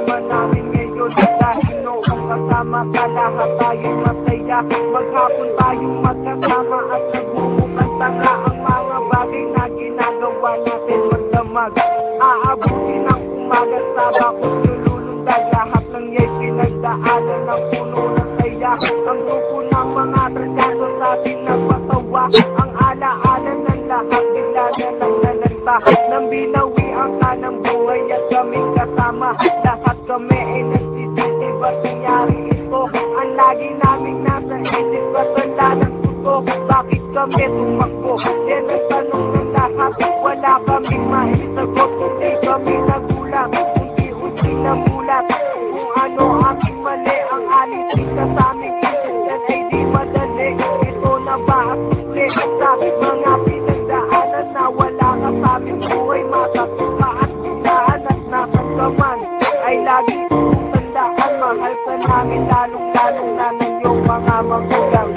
kasama namin ngayon. Dahil noong kasama ka lahat tayo'y masaya. Maghapon tayong magkasama at nagmumukhang tanga. Ang mga bagay na ginagawa natin magdamag. Aabutin ang umaga sa bakot nilulundag. Lahat ng yay pinagdaanan ng puno ng saya. Ang grupo ng mga trasado sa atin nagpatawa. Ang alaala ng lahat bigla na lang nalagta. Nang binawi ang kanang buhay at kaming kasama. Lahat kami ay nagsisisi, ba't nangyari ito? Ang lagi naming nasa isip, ba't wala ng tutok? Bakit kami tumakbo? Yan ang tanong ng lahat. Wala kaming maisagot, hindi kami nagulang. Unti-unti na mulat kung ano aking mali. Ang alisin ka sa aming isip, yan ay di madali. Ito na ba ang sukli sa mga pinagdaanan na wala ka sa aming buhay? Matatuka at sinaan at nakasaman ay lagi kong tandaan. Mahal ka namin lalong-lalong na ng iyong mga magulang.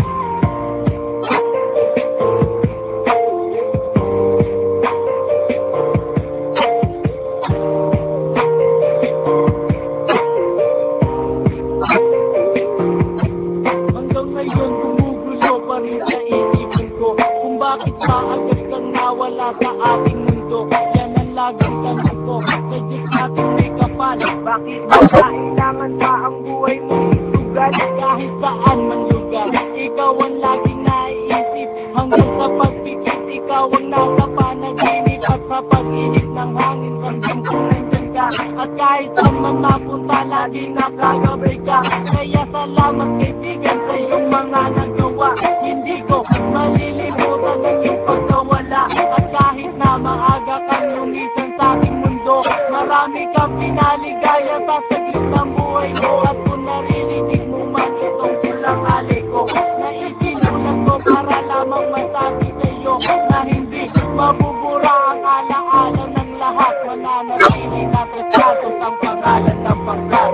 Hanggang ngayon gumugulo pa rin sa isipin ko kung bakit ba agad kang nawala sa ating mundo. Yan ang laging tanong ko, sadyos natin may kapal. Bakit ba kailangan pa ang buhay mo isugal? Kahit saan man lugar, ikaw ang laging naiisip. Hanggang sa pagpikit, ikaw ang nasa panaginip. At sa pag-ihip ng hangin, ramdam ko nandyan ka. At kahit saan man napunta, lagi nakagabay ka. Kaya salamat kaibigan sa iyong mga nagawa. Hindi ko malilimutan ang iyong pagkawala. At kahit na maaga kang lumisan sa aking mundo, marami kang pinaligaya sa saglit ng buhay mo. At kung naririnig mo man itong pulang alay ko, na isinulat ko para lamang masabi sa iyo na hindi mabubura ang alaala ng lahat. Mananatili na trasados ang pangalan ng pangkat.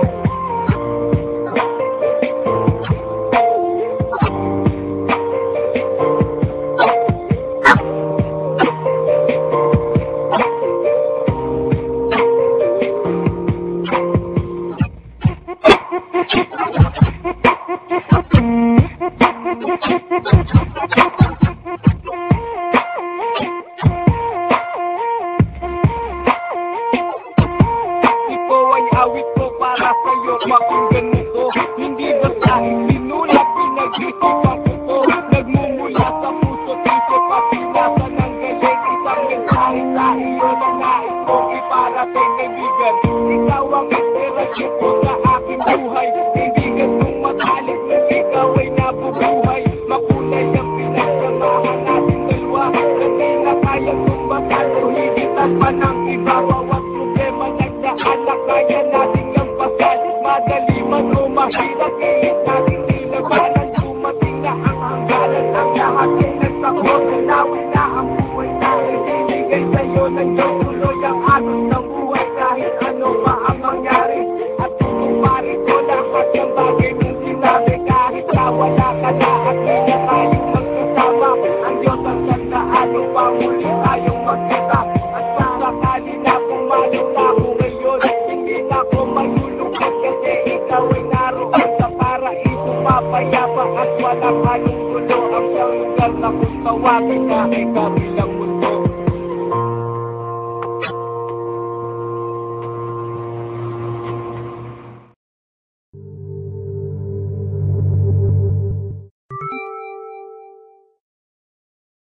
Ito ay awit ko para sa'yo, pakinggan mo to. Hindi basta isinulat, pinag-isipan ko to. Nagmumula sa puso't isip at pinasa ng galing. Isang mensahe sa iyo na nais kong iparating, kaibigan. Ikaw ang inspirasyon ko sa aking buhay. Kaibigan kong matalik nung ikaw ay nabubuhay. Makulay ang pinagsamahan natin dalawa. Kasi na kayang tumbatan o higitan pa ng iba. Bawat problema nagdaan na kaya natin ang pasal. Madali man o mahirap, iit natin nilabanan. Dumating na ang hangganan. Ang lahat ay nagsakot. Nalawin na ang buhay natin. Ibigay sa'yo ng Diyos tuloy ang agos ng buhay. Kahit ano pa ang mangyari. At tutuparin ko lahat ng bagay mong sinabi. Kahit na wala ka na at hindi tayong magkasama. Ang Diyos ang tandaan upang muli tayong magkita. At sa sakali na pumalang na ako ngayon, hindi na ako malulungkot kasi ikaw ay naroon sa paraiso. Papayapa at walang halong gulo ang siyang lugar na kung tawagin na ikaw.